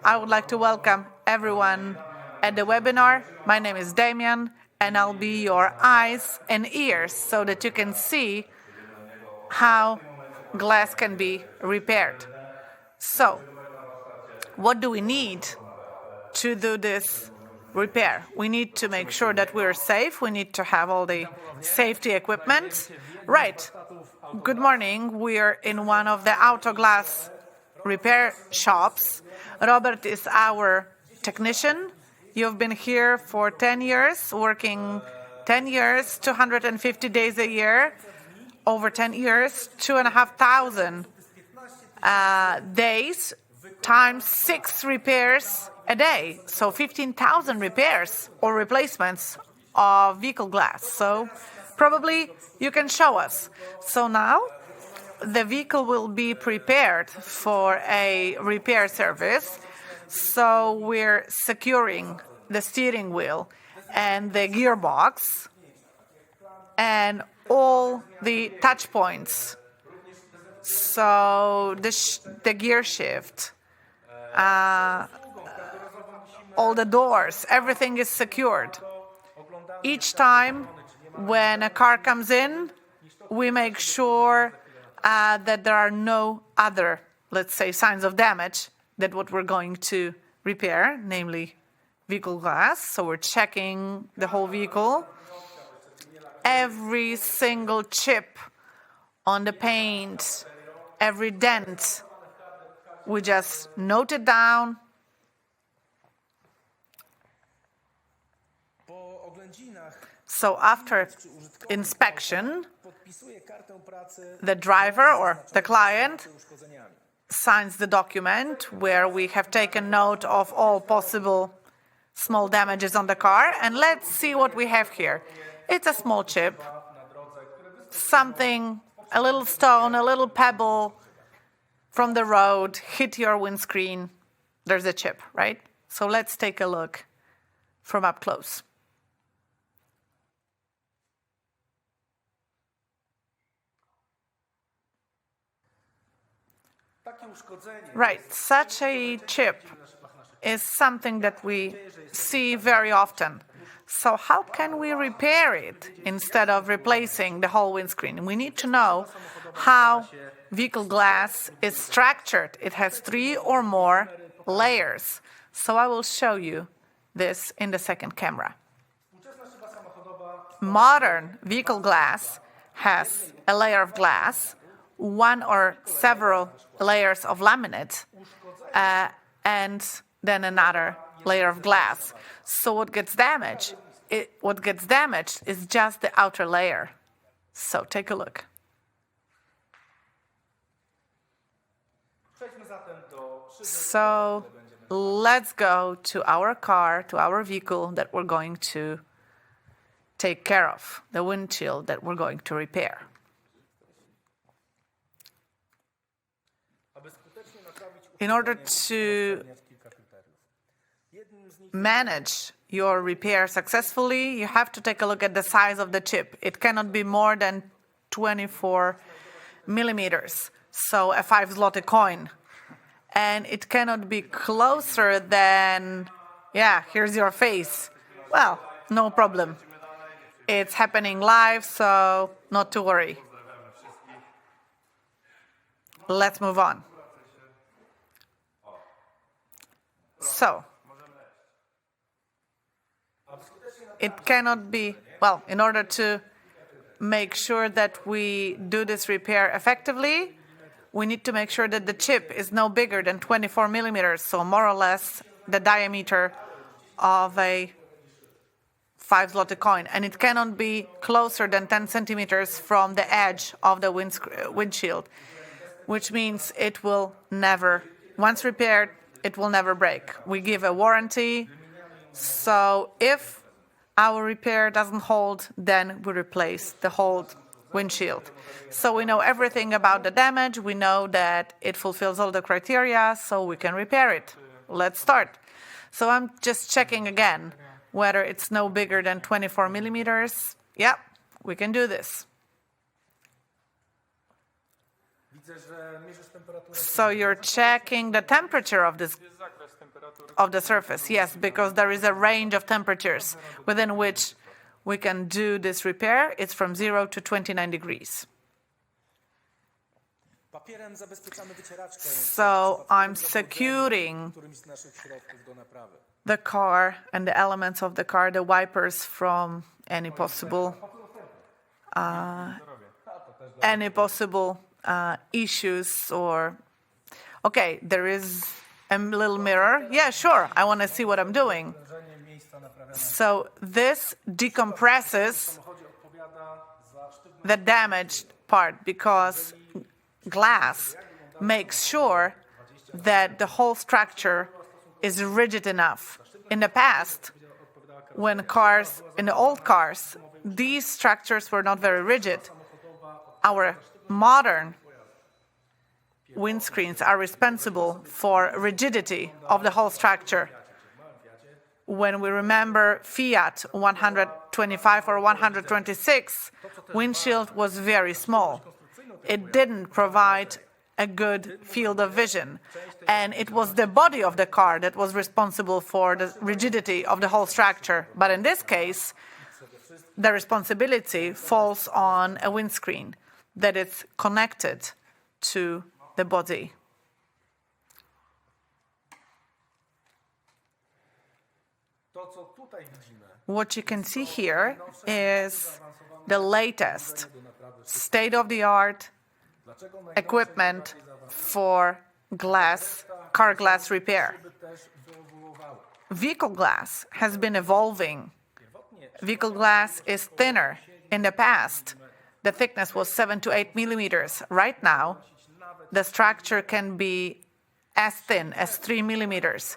I would like to welcome everyone at the webinar. My name is Damian, and I'll be your eyes and ears so that you can see how glass can be repaired. So, what do we need to do this repair? We need to make sure that we're safe. We need to have all the safety equipment. Right. Good morning. We're in one of the Autoglass repair shops. Robert is our technician. You've been here for 10 years, working 10 years, 250 days a year, over 10 years, 2,500 days, times 6 repairs a day. So 15,000 repairs or replacements of vehicle glass. So probably you can show us. So now the vehicle will be prepared for a repair service. So we're securing the steering wheel and the gearbox and all the touch points. So the gear shift, all the doors, everything is secured. Each time when a car comes in, we make sure that there are no other, let's say, signs of damage that what we're going to repair, namely vehicle glass. So we're checking the whole vehicle. Every single chip on the paint, every dent, we just note it down. So after inspection, the driver or the client signs the document where we have taken note of all possible small damages on the car. And let's see what we have here. It's a small chip, something, a little stone, a little pebble from the road, hit your windscreen. There's a chip, right? So let's take a look from up close. Right, such a chip is something that we see very often. So how can we repair it instead of replacing the whole windscreen? We need to know how vehicle glass is structured. It has 3 or more layers. So I will show you this in the second camera. Modern vehicle glass has a layer of glass, 1 or several layers of laminate, and then another layer of glass. So what gets damaged is just the outer layer. So take a look. So let's go to our car, to our vehicle that we're going to take care of, the windshield that we're going to repair. In order to manage your repair successfully, you have to take a look at the size of the chip. It cannot be more than 24 millimeters, so a 5 zloty coin. And it cannot be closer than, here's your face. Well, no problem. It's happening live, so not to worry. Let's move on. So, it cannot be, in order to make sure that we do this repair effectively, we need to make sure that the chip is no bigger than 24 millimeters, so more or less the diameter of a 5 zloty coin. And it cannot be closer than 10 centimeters from the edge of the windshield, which means it will never, once repaired, it will never break. We give a warranty, so if our repair doesn't hold, then we replace the whole windshield. So we know everything about the damage, we know that it fulfills all the criteria, so we can repair it. Let's start. So I'm just checking again whether it's no bigger than 24 millimeters. Yeah, we can do this. So you're checking the temperature of the surface, yes, because there is a range of temperatures within which we can do this repair. It's from 0 to 29 degrees. So I'm securing the car and the elements of the car, the wipers, from any possible issues. Or okay, there is a little mirror. Yeah, sure, I want to see what I'm doing. So this decompresses the damaged part because glass makes sure that the whole structure is rigid enough. In the past, in the old cars, these structures were not very rigid. Our modern windscreens are responsible for rigidity of the whole structure. When we remember Fiat 125 or 126, windshield was very small. It didn't provide a good field of vision. And it was the body of the car that was responsible for the rigidity of the whole structure. But in this case, the responsibility falls on a windscreen that is connected to the body. What you can see here is the latest state-of-the-art equipment for car glass repair. Vehicle glass has been evolving. Vehicle glass is thinner. In the past, the thickness was 7 to 8 millimeters. Right now, the structure can be as thin as 3 millimeters.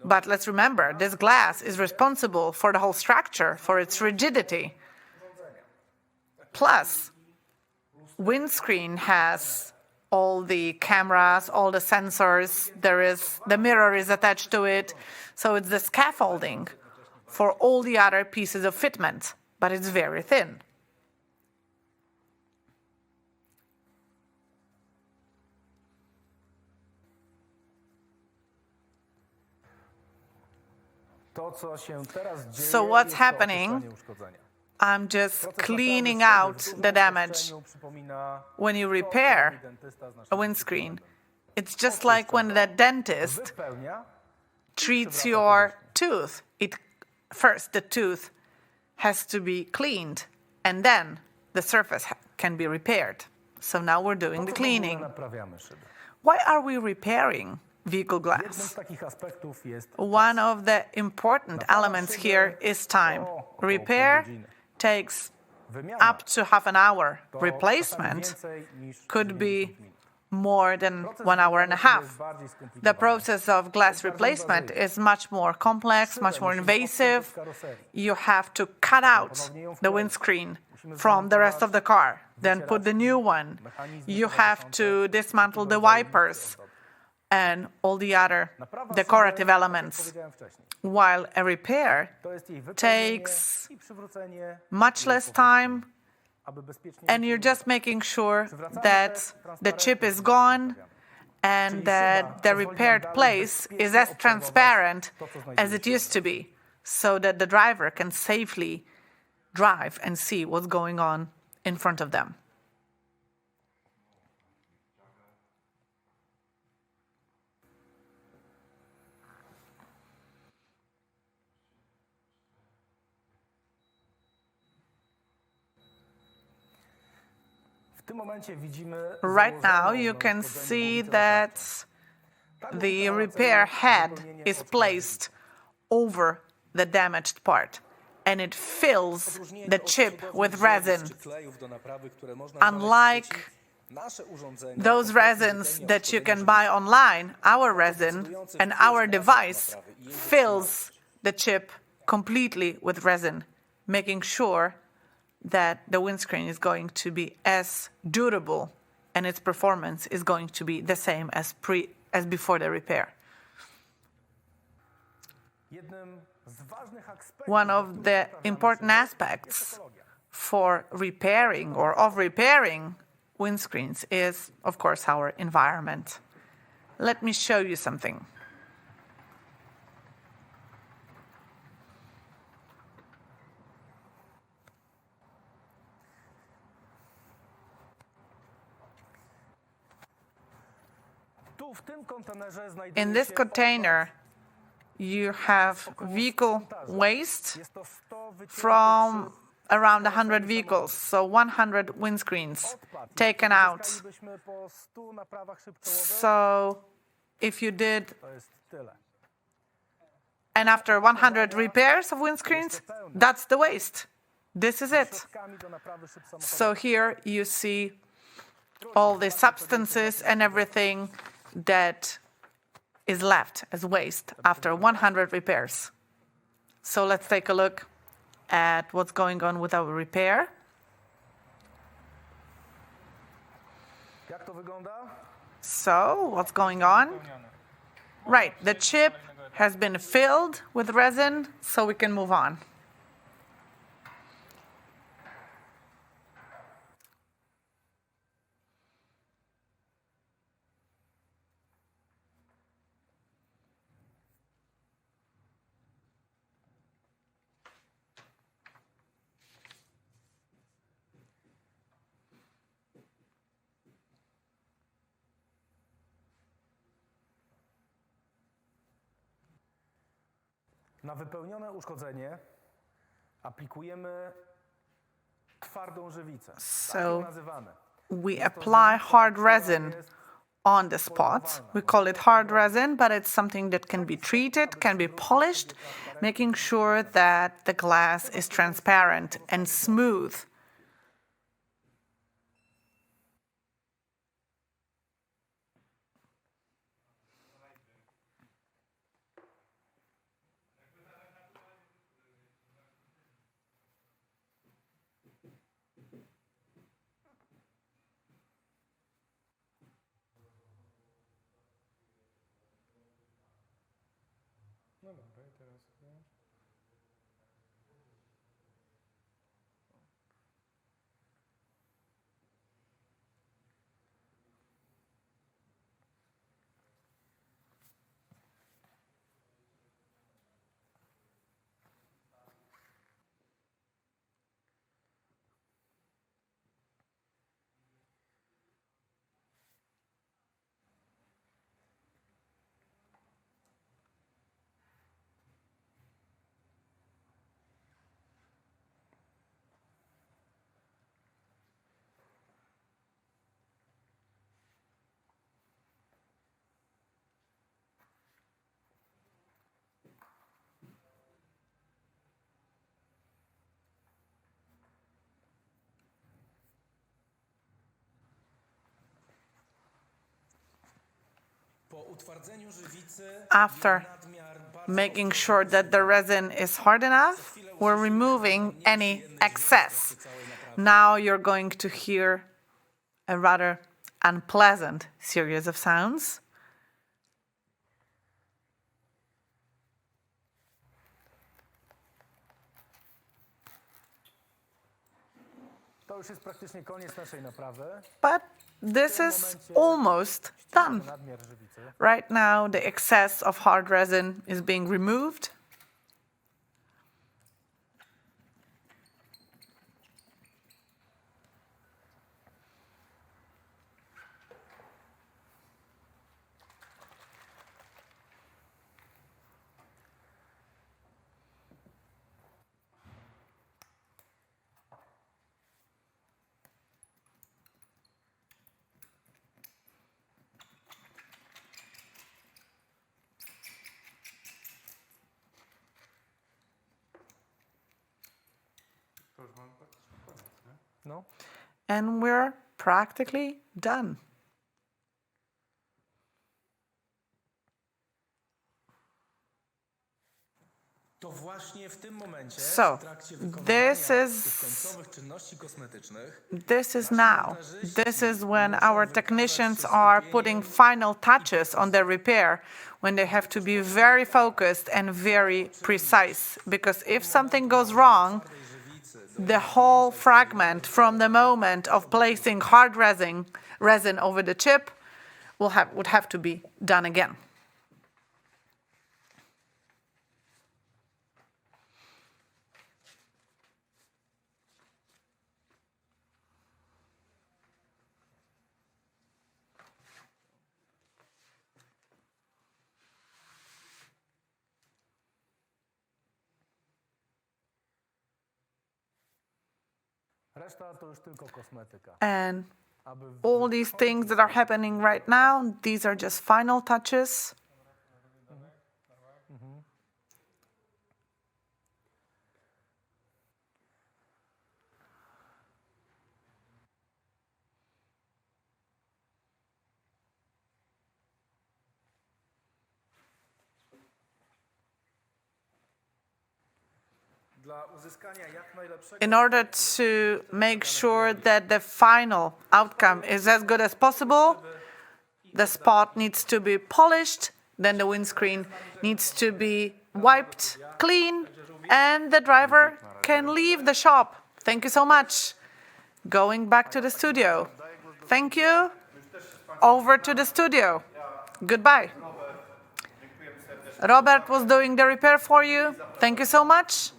But let's remember, this glass is responsible for the whole structure, for its rigidity. Plus, windscreen has all the cameras, all the sensors. The mirror is attached to it. So it's the scaffolding for all the other pieces of fitment, but it's very thin. So what's happening? I'm just cleaning out the damage. When you repair a windscreen, it's just like when the dentist treats your tooth. First, the tooth has to be cleaned, and then the surface can be repaired. So now we're doing the cleaning. Why are we repairing vehicle glass? One of the important elements here is time. Repair takes up to half an hour. Replacement could be more than 1 hour and a half. The process of glass replacement is much more complex, much more invasive. You have to cut out the windscreen from the rest of the car, then put the new one. You have to dismantle the wipers and all the other decorative elements, while a repair takes much less time, and you're just making sure that the chip is gone and that the repaired place is as transparent as it used to be, so that the driver can safely drive and see what's going on in front of them. Right now, you can see that the repair head is placed over the damaged part, and it fills the chip with resin. Unlike those resins that you can buy online, our resin and our device fills the chip completely with resin, making sure that the windscreen is going to be as durable and its performance is going to be the same as before the repair. One of the important aspects of repairing windscreens is, of course, our environment. Let me show you something. In this container, you have vehicle waste from around 100 vehicles, so 100 windscreens taken out. So if you did, and after 100 repairs of windscreens, that's the waste. This is it. So here you see all the substances and everything that is left as waste after 100 repairs. So let's take a look at what's going on with our repair. So what's going on? Right, the chip has been filled with resin, so we can move on. Na wypełnione uszkodzenie aplikujemy twardą żywicę. Tak ją nazywamy. We apply hard resin on the spot. We call it hard resin, but it's something that can be treated, can be polished, making sure that the glass is transparent and smooth. After making sure that the resin is hard enough, we're removing any excess. Now you're going to hear a rather unpleasant series of sounds. But this is almost done. Right now, the excess of hard resin is being removed. And we're practically done. So, this is when our technicians are putting final touches on the repair, when they have to be very focused and very precise. Because if something goes wrong, the whole fragment from the moment of placing hard resin over the chip would have to be done again. Reszta to już tylko kosmetyka. And all these things that are happening right now, these are just final touches. In order to make sure that the final outcome is as good as possible, the spot needs to be polished, then the windscreen needs to be wiped clean, and the driver can leave the shop. Thank you so much. Going back to the studio. Thank you. Over to the studio. Goodbye. Robert was doing the repair for you. Thank you so much.